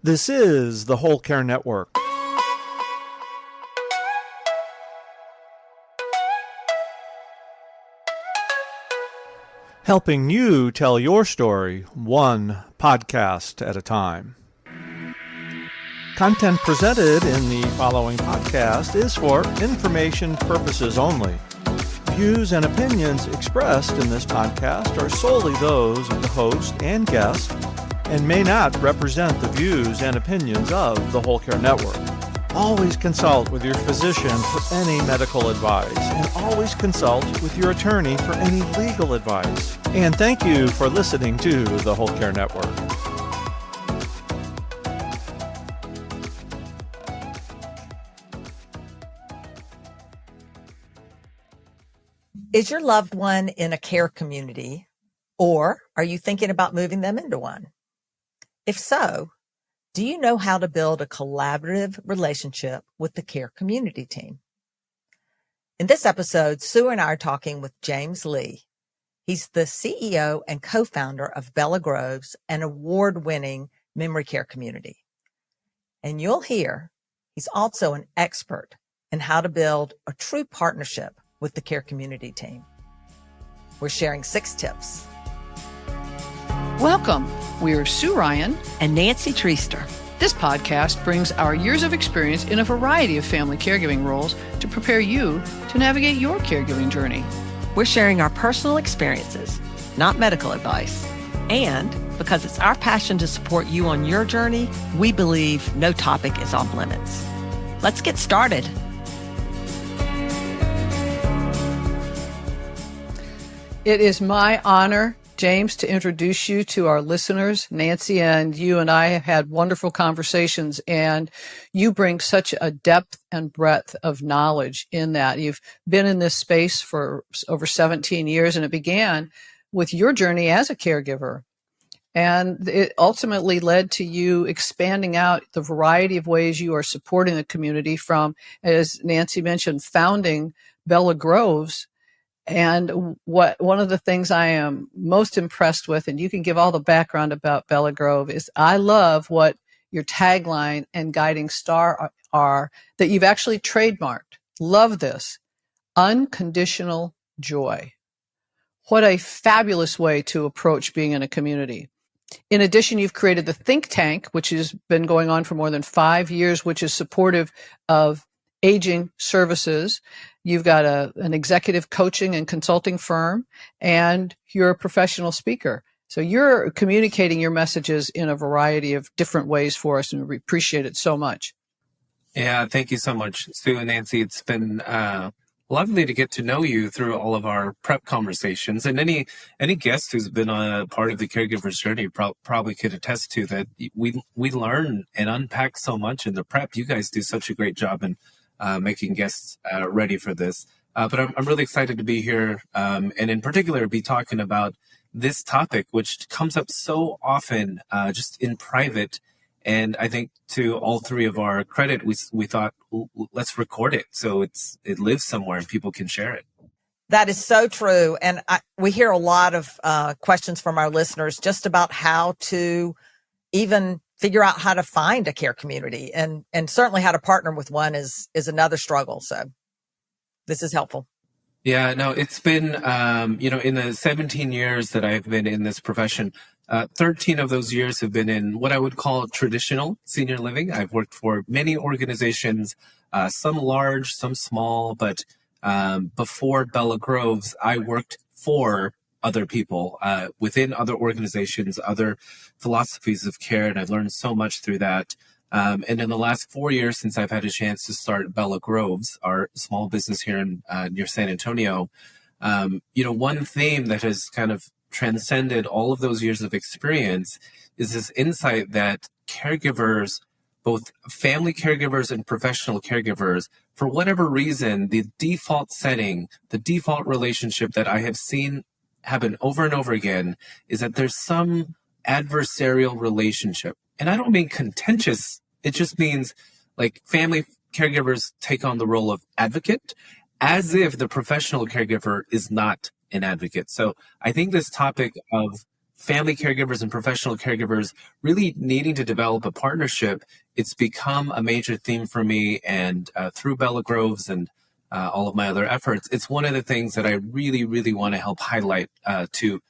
This is the Whole Care Network. Helping you tell your story one podcast at a time. Content presented in the following podcast is for information purposes only. Views and opinions expressed in this podcast are solely those of the host and guest and may not represent the views and opinions of the Whole Care Network. Always consult with your physician for any medical advice, and always consult with your attorney for any legal advice. And thank you for listening to the Whole Care Network. Is your loved one in a care community, or are you thinking about moving them into one? If so, do you know how to build a collaborative relationship with the care community team? In this episode, Sue and I are talking with James Lee. He's the CEO and co-founder of Bella Groves, an award-winning memory care community. And you'll hear he's also an expert in how to build a true partnership with the care community team. We're sharing 6 tips. Welcome. We're Sue Ryan and Nancy Treaster. This podcast brings our years of experience in a variety of family caregiving roles to prepare you to navigate your caregiving journey. We're sharing our personal experiences, not medical advice. And because it's our passion to support you on your journey, we believe no topic is off limits. Let's get started. It is my honor, James, to introduce you to our listeners. Nancy and you and I have had wonderful conversations, and you bring such a depth and breadth of knowledge in that. You've been in this space for over 17 years, and it began with your journey as a caregiver. And it ultimately led to you expanding out the variety of ways you are supporting the community, from, as Nancy mentioned, founding Bella Groves. And one of the things I am most impressed with, and you can give all the background about Bella Grove, is I love what your tagline and guiding star are that you've actually trademarked. Love this. Unconditional joy. What a fabulous way to approach being in a community. In addition, you've created the think tank, which has been going on for more than 5 years, which is supportive of aging services. You've got an executive coaching and consulting firm, and you're a professional speaker. So you're communicating your messages in a variety of different ways for us, and we appreciate it so much. Yeah, thank you so much, Sue and Nancy. It's been lovely to get to know you through all of our prep conversations. And any guest who's been on a part of the caregiver's journey probably could attest to that. We learn and unpack so much in the prep. You guys do such a great job in making guests ready for this. But I'm really excited to be here, and in particular be talking about this topic, which comes up so often just in private. And I think to all 3 of our credit, we thought, let's record it so it lives somewhere and people can share it. That is so true. And we hear a lot of questions from our listeners just about how to even figure out how to find a care community, and certainly how to partner with one is another struggle. So this is helpful. Yeah, no, it's been, in the 17 years that I've been in this profession, 13 of those years have been in what I would call traditional senior living. I've worked for many organizations, some large, some small, but before Bella Groves, I worked for other people within other organizations, other philosophies of care, and I've learned so much through that. And in the last 4 years, since I've had a chance to start Bella Groves, our small business here in near San Antonio, one theme that has kind of transcended all of those years of experience is this insight that caregivers, both family caregivers and professional caregivers, for whatever reason, the default setting, the default relationship that I have seen happen over and over again is that there's some adversarial relationship. And I don't mean contentious. It just means like family caregivers take on the role of advocate as if the professional caregiver is not an advocate. So I think this topic of family caregivers and professional caregivers really needing to develop a partnership, it's become a major theme for me. And through Bella Groves and all of my other efforts, it's one of the things that I really, really want to help highlight to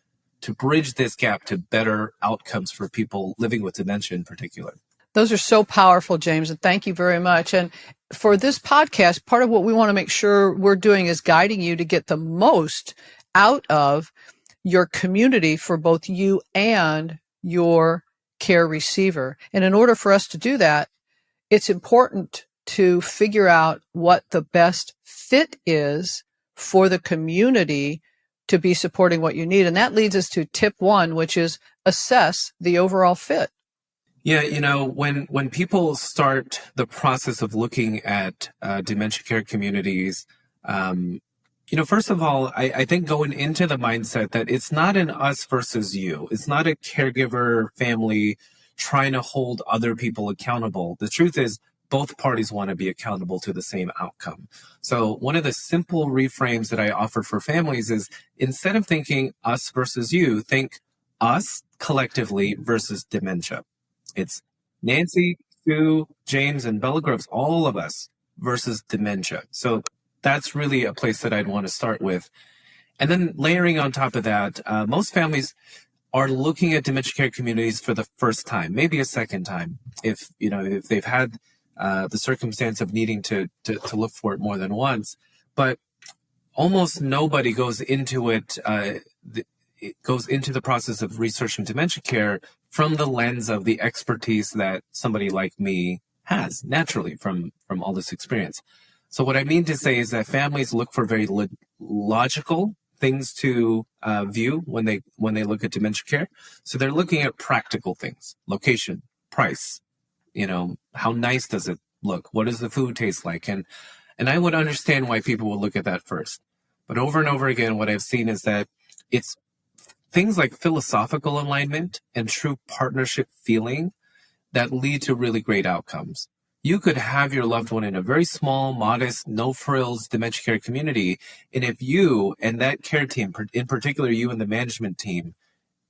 bridge this gap to better outcomes for people living with dementia in particular. Those are so powerful, James, and thank you very much. And for this podcast, part of what we want to make sure we're doing is guiding you to get the most out of your community for both you and your care receiver. And in order for us to do that, it's important to figure out what the best fit is for the community to be supporting what you need. And that leads us to tip 1, which is assess the overall fit. Yeah, when people start the process of looking at dementia care communities, first of all, I think going into the mindset that it's not an us versus you. It's not a caregiver family trying to hold other people accountable. The truth is both parties want to be accountable to the same outcome. So one of the simple reframes that I offer for families is instead of thinking us versus you, think us collectively versus dementia. It's Nancy, Sue, James, and Bella Groves, all of us versus dementia. So that's really a place that I'd want to start with. And then layering on top of that, most families are looking at dementia care communities for the first time, maybe a second time, if they've had the circumstance of needing to look for it more than once. But almost nobody goes into it. It goes into the process of researching dementia care from the lens of the expertise that somebody like me has naturally from all this experience. So what I mean to say is that families look for very logical things to view when they look at dementia care. So they're looking at practical things: location, price, how nice does it look? What does the food taste like? And I would understand why people would look at that first. But over and over again, what I've seen is that it's things like philosophical alignment and true partnership feeling that lead to really great outcomes. You could have your loved one in a very small, modest, no-frills dementia care community, and if you and that care team, in particular you and the management team,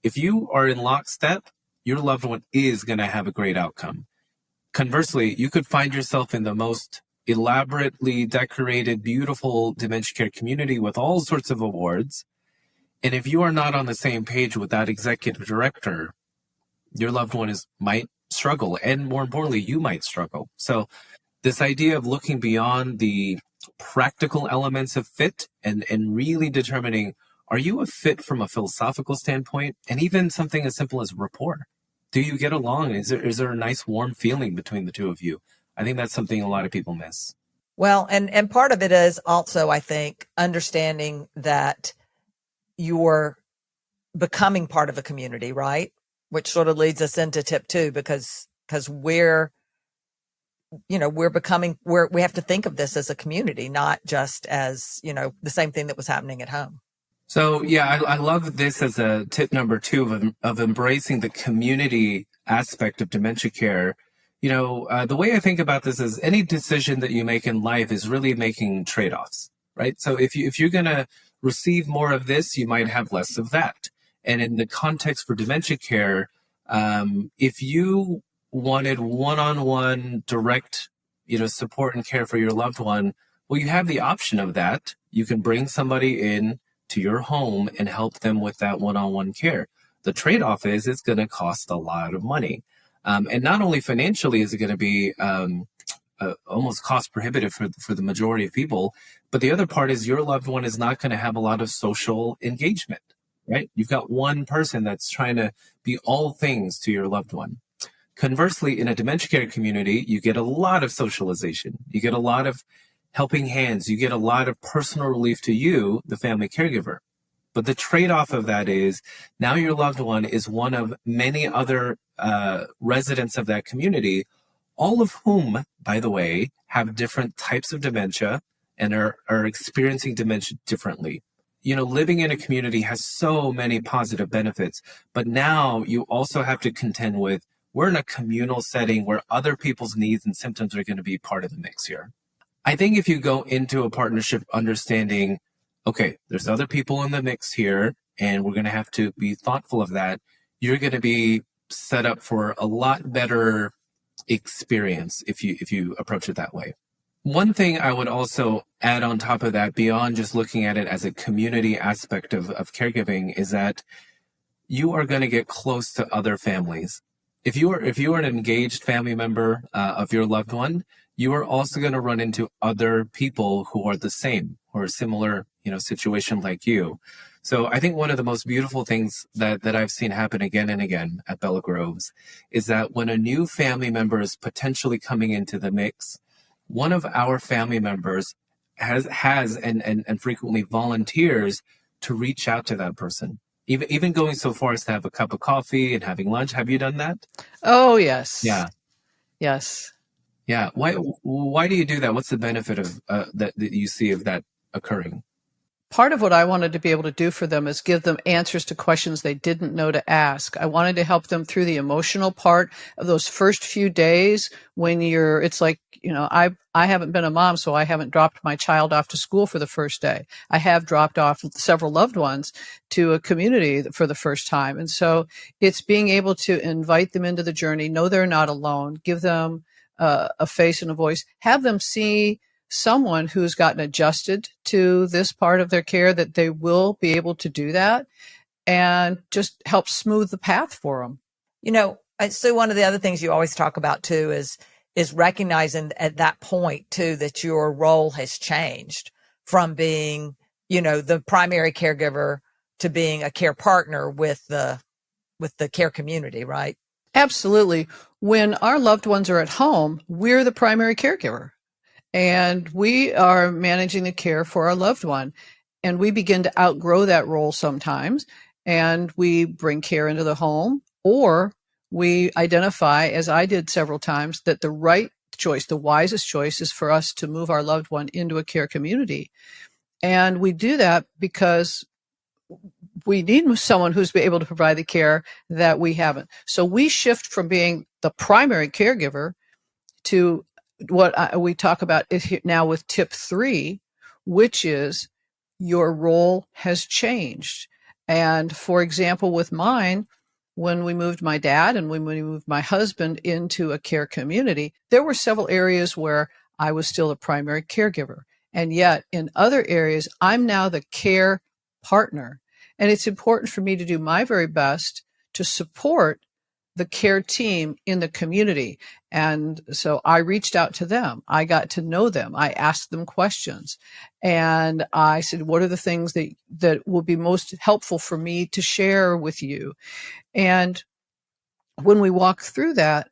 if you are in lockstep, your loved one is going to have a great outcome. Conversely, you could find yourself in the most elaborately decorated, beautiful dementia care community with all sorts of awards, and if you are not on the same page with that executive director, your loved one might struggle, and more importantly, you might struggle. So this idea of looking beyond the practical elements of fit and really determining, are you a fit from a philosophical standpoint, and even something as simple as rapport? Do you get along? Is there a nice warm feeling between the two of you? I think that's something a lot of people miss. Well, and part of it is also, I think, understanding that you're becoming part of a community, right? Which sort of leads us into tip 2, because we're becoming, we have to think of this as a community, not just as, the same thing that was happening at home. So, yeah, I love this as a tip number 2 of embracing the community aspect of dementia care. The way I think about this is any decision that you make in life is really making trade-offs, right? So if you're going to receive more of this, you might have less of that. And in the context for dementia care, if you wanted one-on-one direct, support and care for your loved one, well, you have the option of that. You can bring somebody in to your home and help them with that one-on-one care. The trade-off is it's going to cost a lot of money. And not only financially is it going to be almost cost prohibitive for the majority of people, but the other part is your loved one is not going to have a lot of social engagement, right? You've got one person that's trying to be all things to your loved one. Conversely, in a dementia care community, you get a lot of socialization. You get a lot of helping hands. You get a lot of personal relief to you, the family caregiver. But the trade-off of that is now your loved one is one of many other residents of that community, all of whom, by the way, have different types of dementia and are experiencing dementia differently. Living in a community has so many positive benefits, but now you also have to contend with, we're in a communal setting where other people's needs and symptoms are going to be part of the mix here. I think if you go into a partnership understanding, okay, there's other people in the mix here, and we're going to have to be thoughtful of that, you're going to be set up for a lot better experience if you approach it that way. One thing I would also add on top of that, beyond just looking at it as a community aspect of caregiving, is that you are going to get close to other families. If you are an engaged family member of your loved one, you are also going to run into other people who are the same or a similar, situation like you. So I think one of the most beautiful things that I've seen happen again and again at Bella Groves is that when a new family member is potentially coming into the mix, one of our family members has and frequently volunteers to reach out to that person. Even going so far as to have a cup of coffee and having lunch. Have you done that? Oh, yes. Yeah. Yes. Yeah. Why do you do that? What's the benefit of that you see of that occurring? Part of what I wanted to be able to do for them is give them answers to questions they didn't know to ask. I wanted to help them through the emotional part of those first few days when it's like, I haven't been a mom, so I haven't dropped my child off to school for the first day. I have dropped off several loved ones to a community for the first time. And so it's being able to invite them into the journey, know they're not alone, give them a face and a voice, have them see someone who's gotten adjusted to this part of their care, that they will be able to do that, and just help smooth the path for them. So one of the other things you always talk about too is recognizing at that point too that your role has changed from being, the primary caregiver to being a care partner with the care community, right? Absolutely. When our loved ones are at home, we're the primary caregiver. And we are managing the care for our loved one. And we begin to outgrow that role sometimes. And we bring care into the home, or we identify, as I did several times, that the right choice, the wisest choice, is for us to move our loved one into a care community. And we do that because we need someone who's able to provide the care that we haven't. So we shift from being the primary caregiver to what we talk about now with tip 3, which is your role has changed. And for example, with mine, when we moved my dad and when we moved my husband into a care community, there were several areas where I was still a primary caregiver. And yet in other areas, I'm now the care partner. And it's important for me to do my very best to support the care team in the community. And so I reached out to them. I got to know them. I asked them questions. And I said, what are the things that will be most helpful for me to share with you? And when we walk through that,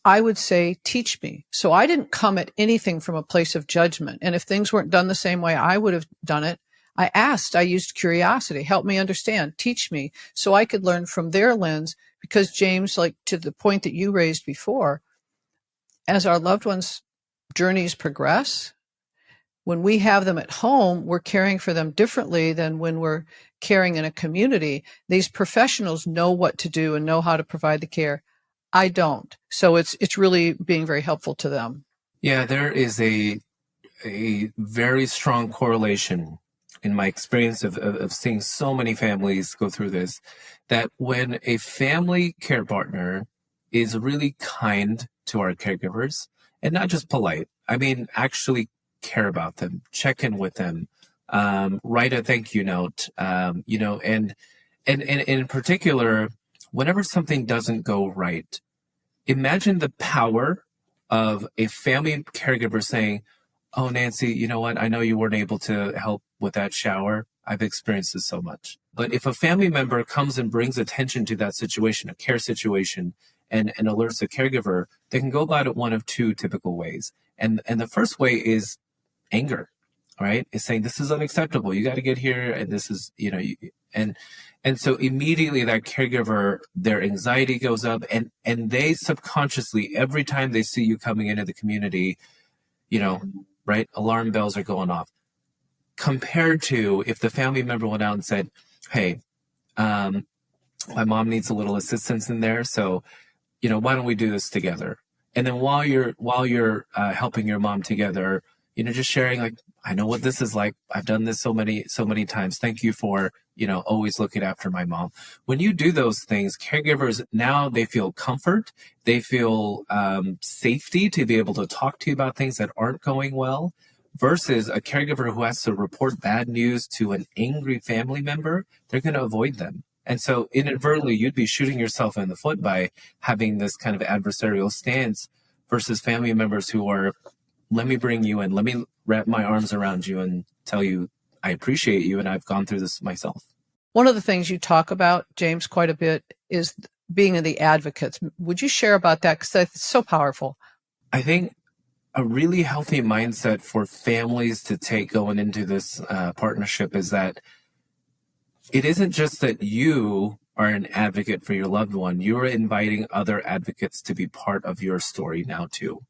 I would say, teach me. So I didn't come at anything from a place of judgment. And if things weren't done the same way I would have done it, I asked, I used curiosity, help me understand, teach me, so I could learn from their lens. Because James, like to the point that you raised before, as our loved ones' journeys progress, when we have them at home, we're caring for them differently than when we're caring in a community. These professionals know what to do and know how to provide the care. I don't. So it's really being very helpful to them. Yeah, there is a very strong correlation in my experience of seeing so many families go through this, that when a family care partner is really kind to our caregivers, and not just polite, I mean, actually care about them, check in with them, write a thank you note, and in particular, whenever something doesn't go right, imagine the power of a family caregiver saying, oh, Nancy, you know what? I know you weren't able to help with that shower. I've experienced this so much. But if a family member comes and brings attention to that situation, a care situation, and alerts the caregiver, they can go about it one of two typical ways. And the first way is anger, right? It's saying, this is unacceptable. You got to get here. And this is, and so immediately that caregiver, their anxiety goes up, and they subconsciously, every time they see you coming into the community, right, alarm bells are going off. Compared to if the family member went out and said, hey, my mom needs a little assistance in there, so why don't we do this together? And then while you're helping your mom together, just sharing, like, I know what this is like. I've done this so many times. Thank you for, always looking after my mom. When you do those things, caregivers, now they feel comfort. They feel safety to be able to talk to you about things that aren't going well, versus a caregiver who has to report bad news to an angry family member. They're going to avoid them. And so inadvertently, you'd be shooting yourself in the foot by having this kind of adversarial stance versus family members who are, let me bring you in, let me wrap my arms around you and tell you I appreciate you and I've gone through this myself. One of the things you talk about, James, quite a bit is being in the advocates. Would you share about that? Because it's so powerful. I think a really healthy mindset for families to take going into this partnership is that it isn't just that you are an advocate for your loved one. You're inviting other advocates to be part of your story now too.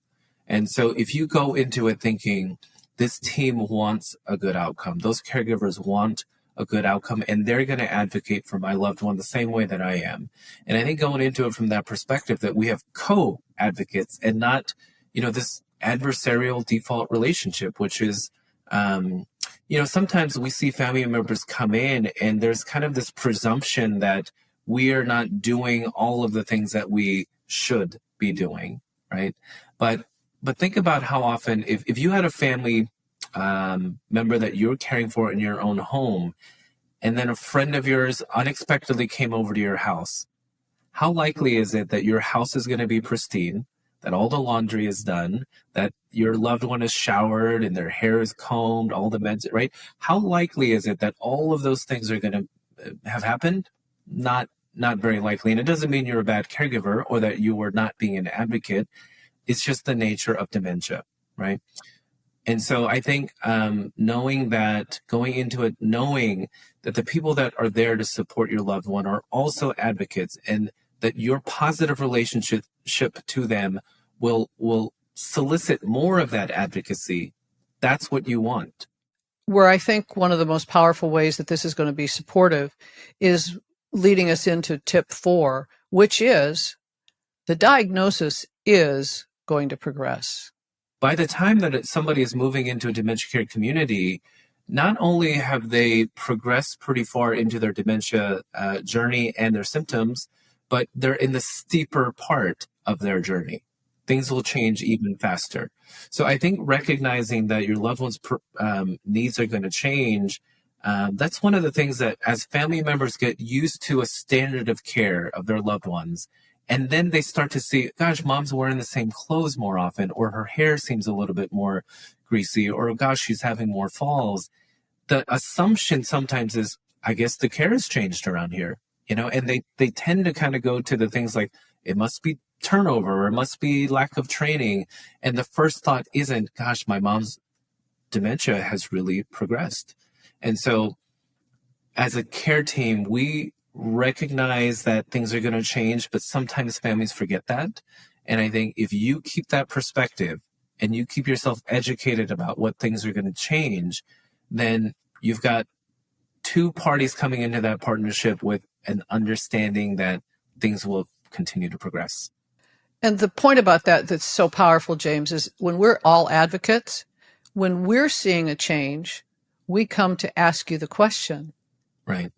And so if you go into it thinking this team wants a good outcome, those caregivers want a good outcome, and they're going to advocate for my loved one the same way that I am. And I think going into it from that perspective that we have co-advocates and not, this adversarial default relationship, which is, sometimes we see family members come in and there's kind of this presumption that we are not doing all of the things that we should be doing, right? But think about how often, if you had a family member that you're caring for in your own home, and then a friend of yours unexpectedly came over to your house, how likely is it that your house is going to be pristine, that all the laundry is done, that your loved one is showered and their hair is combed, all the meds, right? How likely is it that all of those things are going to have happened? Not very likely. And it doesn't mean you're a bad caregiver or that you were not being an advocate. It's just the nature of dementia, right? And so I think knowing that, going into it, knowing that the people that are there to support your loved one are also advocates, and that your positive relationship to them will solicit more of that advocacy. That's what you want. Where I think one of the most powerful ways that this is going to be supportive is leading us into tip 4, which is the diagnosis is going to progress. By the time that somebody is moving into a dementia care community, not only have they progressed pretty far into their dementia journey and their symptoms, but they're in the steeper part of their journey. Things will change even faster. So I think recognizing that your loved one's needs are going to change, that's one of the things that as family members get used to a standard of care of their loved ones, and then they start to see, gosh, mom's wearing the same clothes more often, or her hair seems a little bit more greasy, or gosh, she's having more falls. The assumption sometimes is, I guess the care has changed around here, and they tend to kind of go to the things like, it must be turnover, or it must be lack of training. And the first thought isn't, gosh, my mom's dementia has really progressed. And so as a care team, we recognize that things are going to change, but sometimes families forget that. And I think if you keep that perspective and you keep yourself educated about what things are going to change, then you've got two parties coming into that partnership with an understanding that things will continue to progress. And the point about that that's so powerful, James, is when we're all advocates, when we're seeing a change, we come to ask you the question. Right.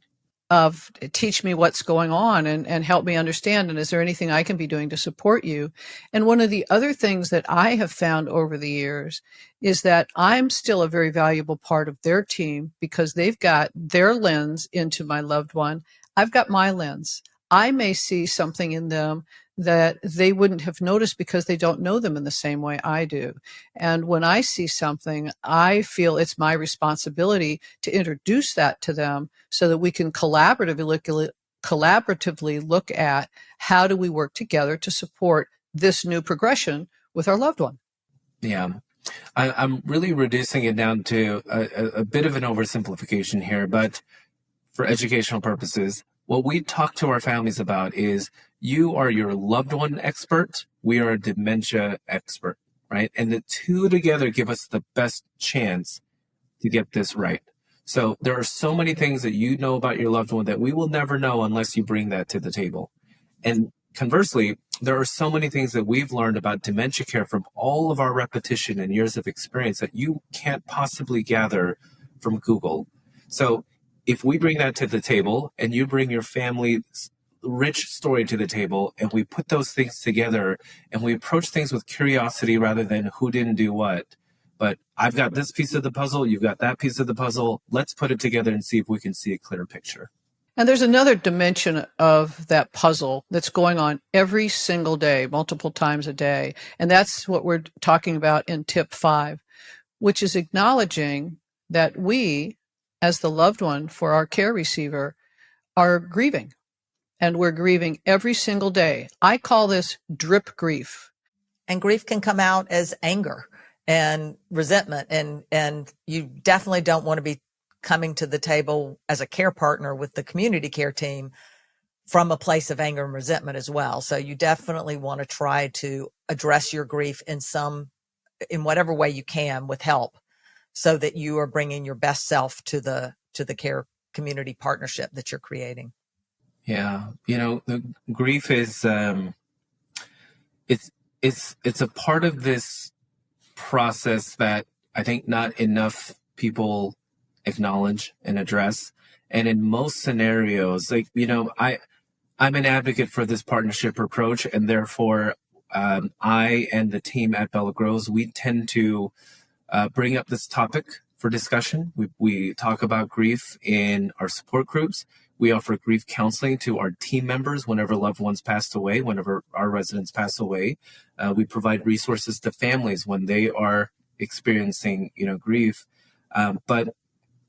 Of teach me what's going on and help me understand. And is there anything I can be doing to support you? And one of the other things that I have found over the years is that I'm still a very valuable part of their team because they've got their lens into my loved one. I've got my lens. I may see something in them that they wouldn't have noticed because they don't know them in the same way I do. And when I see something, I feel it's my responsibility to introduce that to them so that we can collaboratively look at how do we work together to support this new progression with our loved one. Yeah. I'm really reducing it down to a bit of an oversimplification here, but for educational purposes, what we talk to our families about is you are your loved one expert. We are a dementia expert, right? And the two together give us the best chance to get this right. So there are so many things that you know about your loved one that we will never know unless you bring that to the table. And conversely, there are so many things that we've learned about dementia care from all of our repetition and years of experience that you can't possibly gather from Google. So if we bring that to the table and you bring your family's rich story to the table and we put those things together and we approach things with curiosity rather than who didn't do what, but I've got this piece of the puzzle, you've got that piece of the puzzle, let's put it together and see if we can see a clear picture. And there's another dimension of that puzzle that's going on every single day, multiple times a day. And that's what we're talking about in tip 5, which is acknowledging that we, as the loved one for our care receiver, are grieving. And we're grieving every single day. I call this drip grief. And grief can come out as anger and resentment. And you definitely don't want to be coming to the table as a care partner with the community care team from a place of anger and resentment as well. So you definitely want to try to address your grief in whatever way you can with help, so that you are bringing your best self to the care community partnership that you're creating. Yeah. The grief is, it's a part of this process that I think not enough people acknowledge and address. And in most scenarios, I'm an advocate for this partnership approach, and therefore I and the team at Bella Grows, we tend to bring up this topic for discussion. We talk about grief in our support groups. We offer grief counseling to our team members whenever loved ones pass away, whenever our residents pass away. We provide resources to families when they are experiencing, grief. But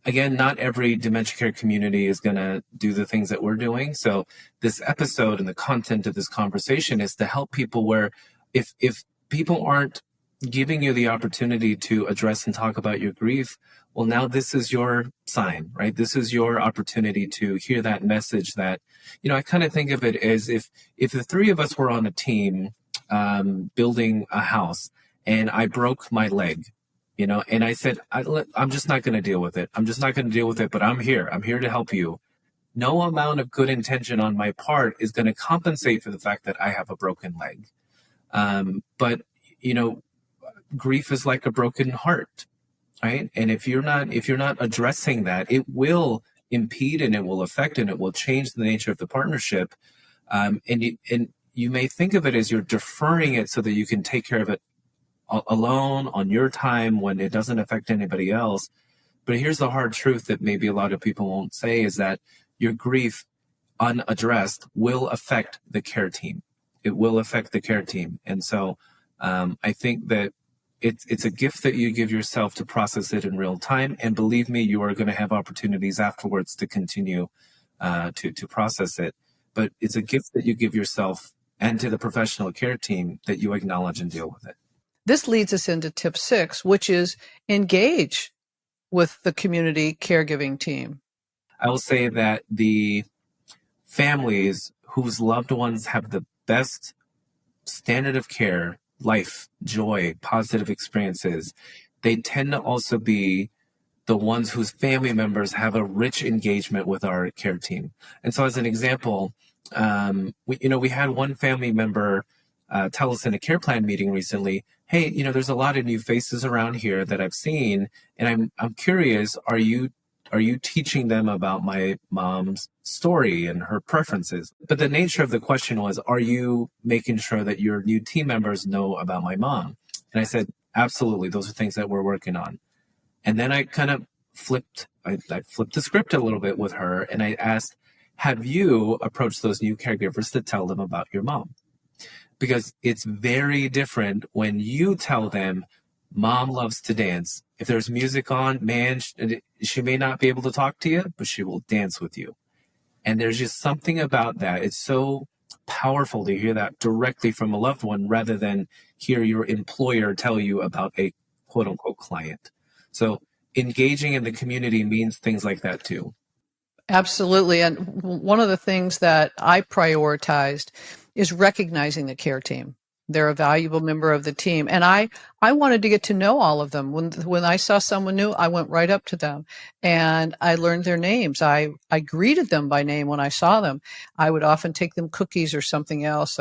again, not every dementia care community is going to do the things that we're doing. So this episode and the content of this conversation is to help people where if people aren't giving you the opportunity to address and talk about your grief, well, now this is your sign, right? This is your opportunity to hear that message that, I kind of think of it as if the three of us were on a team building a house and I broke my leg, and I said, I'm just not going to deal with it. I'm just not going to deal with it, but I'm here. I'm here to help you. No amount of good intention on my part is going to compensate for the fact that I have a broken leg. But grief is like a broken heart, right? And if you're not addressing that, it will impede and it will affect and it will change the nature of the partnership. And you may think of it as you're deferring it so that you can take care of it alone on your time when it doesn't affect anybody else. But here's the hard truth that maybe a lot of people won't say is that your grief unaddressed will affect the care team. It will affect the care team. And so I think that it's a gift that you give yourself to process it in real time. And believe me, you are going to have opportunities afterwards to continue to process it. But it's a gift that you give yourself and to the professional care team that you acknowledge and deal with it. This leads us into tip 6, which is engage with the community caregiving team. I will say that the families whose loved ones have the best standard of care, life, joy, positive experiences, they tend to also be the ones whose family members have a rich engagement with our care team. And so as an example, we had one family member tell us in a care plan meeting recently, hey, there's a lot of new faces around here that I've seen, and I'm curious, are you teaching them about my mom's story and her preferences? But the nature of the question was, are you making sure that your new team members know about my mom? And I said, absolutely, those are things that we're working on. And then I kind of flipped the script a little bit with her, and I asked, have you approached those new caregivers to tell them about your mom? Because it's very different when you tell them, mom loves to dance. If there's music on, man, she may not be able to talk to you, but she will dance with you. And there's just something about that. It's so powerful to hear that directly from a loved one rather than hear your employer tell you about a quote unquote client. So engaging in the community means things like that too. Absolutely. And one of the things that I prioritized is recognizing the care team. They're a valuable member of the team. And I wanted to get to know all of them. When I saw someone new, I went right up to them and I learned their names. I greeted them by name when I saw them. I would often take them cookies or something else.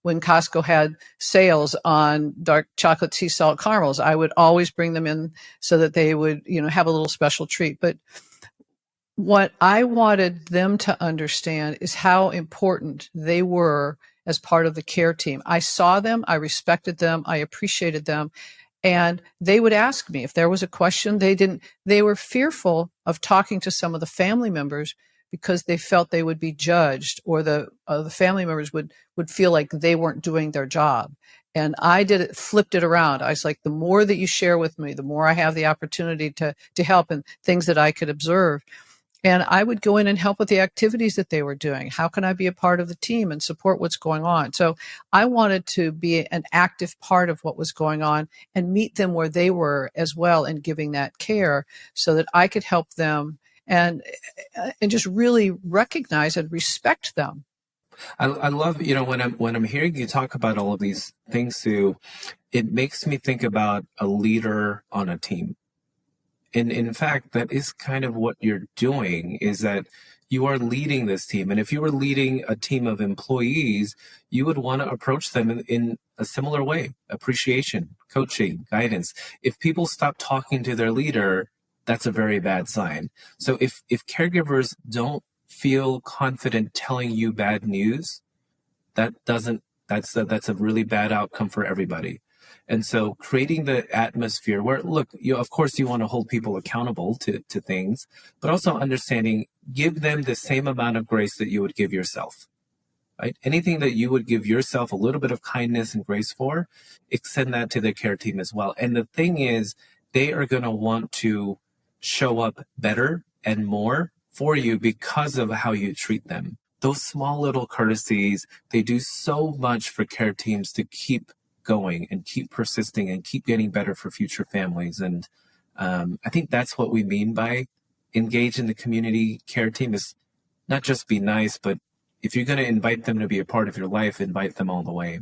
When Costco had sales on dark chocolate sea salt caramels, I would always bring them in so that they would, have a little special treat. But what I wanted them to understand is how important they were as part of the care team. I saw them, I respected them, I appreciated them, and they would ask me if there was a question. They were fearful of talking to some of the family members because they felt they would be judged, or the family members would feel like they weren't doing their job. And I flipped it around. I was like, the more that you share with me, the more I have the opportunity to help, and things that I could observe. And I would go in and help with the activities that they were doing. How can I be a part of the team and support what's going on? So I wanted to be an active part of what was going on and meet them where they were as well in giving that care, so that I could help them and just really recognize and respect them. I love, when I'm hearing you talk about all of these things, Sue, it makes me think about a leader on a team. And in fact, that is kind of what you're doing, is that you are leading this team. And if you were leading a team of employees, you would want to approach them in a similar way: appreciation, coaching, guidance. If people stop talking to their leader, that's a very bad sign. So if caregivers don't feel confident telling you bad news, that's a really bad outcome for everybody. And so creating the atmosphere where, look, of course you want to hold people accountable to things, but also understanding, give them the same amount of grace that you would give yourself, right? Anything that you would give yourself a little bit of kindness and grace for, extend that to the care team as well. And the thing is, they are going to want to show up better and more for you because of how you treat them. Those small little courtesies, they do so much for care teams to keep going and keep persisting and keep getting better for future families. And I think that's what we mean by engage in the community care team, is not just be nice, but if you're going to invite them to be a part of your life, invite them all the way.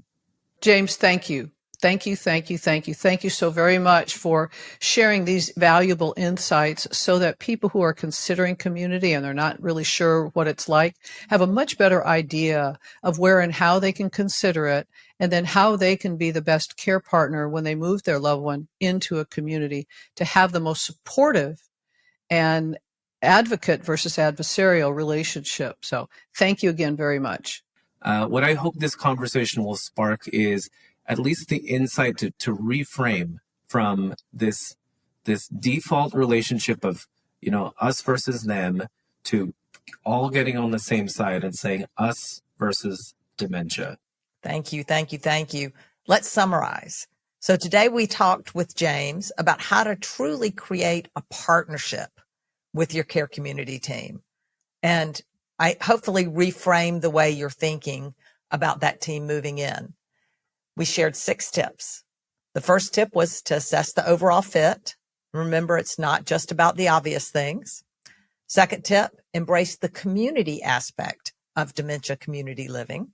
James, thank you. Thank you, thank you, thank you. Thank you so very much for sharing these valuable insights, so that people who are considering community and they're not really sure what it's like have a much better idea of where and how they can consider it, and then how they can be the best care partner when they move their loved one into a community, to have the most supportive and advocate versus adversarial relationship. So thank you again very much. What I hope this conversation will spark is at least the insight to reframe from this default relationship of, us versus them, to all getting on the same side and saying us versus dementia. Thank you, thank you, thank you. Let's summarize. So today we talked with James about how to truly create a partnership with your care community team. And I hopefully reframe the way you're thinking about that team moving in. We shared 6 tips. The first tip was to assess the overall fit. Remember, it's not just about the obvious things. Second tip, embrace the community aspect of dementia community living.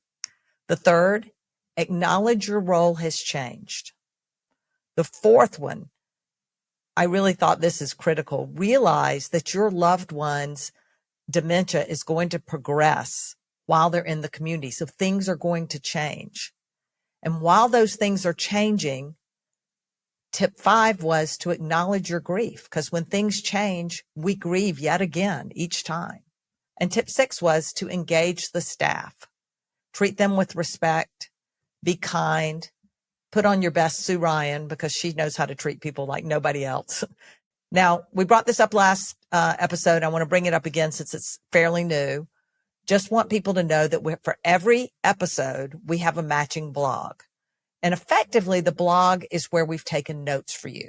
The third, acknowledge your role has changed. The fourth one, I really thought this is critical. Realize that your loved one's dementia is going to progress while they're in the community. So things are going to change. And while those things are changing, tip 5 was to acknowledge your grief, because when things change, we grieve yet again each time. And tip 6 was to engage the staff. Treat them with respect, be kind, put on your best Sue Ryan, because she knows how to treat people like nobody else. Now, we brought this up last episode. I want to bring it up again since it's fairly new. Just want people to know that for every episode, we have a matching blog. And effectively, the blog is where we've taken notes for you.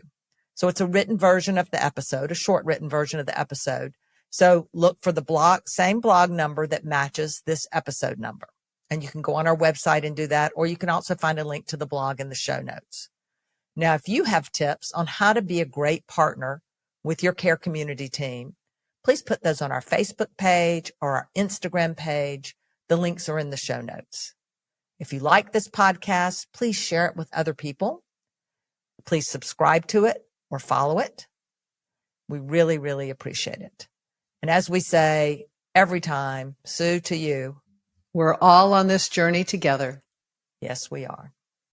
So it's a written version of the episode, a short written version of the episode. So look for the same blog number that matches this episode number. And you can go on our website and do that, or you can also find a link to the blog in the show notes. Now, if you have tips on how to be a great partner with your care community team, please put those on our Facebook page or our Instagram page. The links are in the show notes. If you like this podcast, please share it with other people. Please subscribe to it or follow it. We really, really appreciate it. And as we say every time, Sue, to you, We're all on this journey together. yes, we are.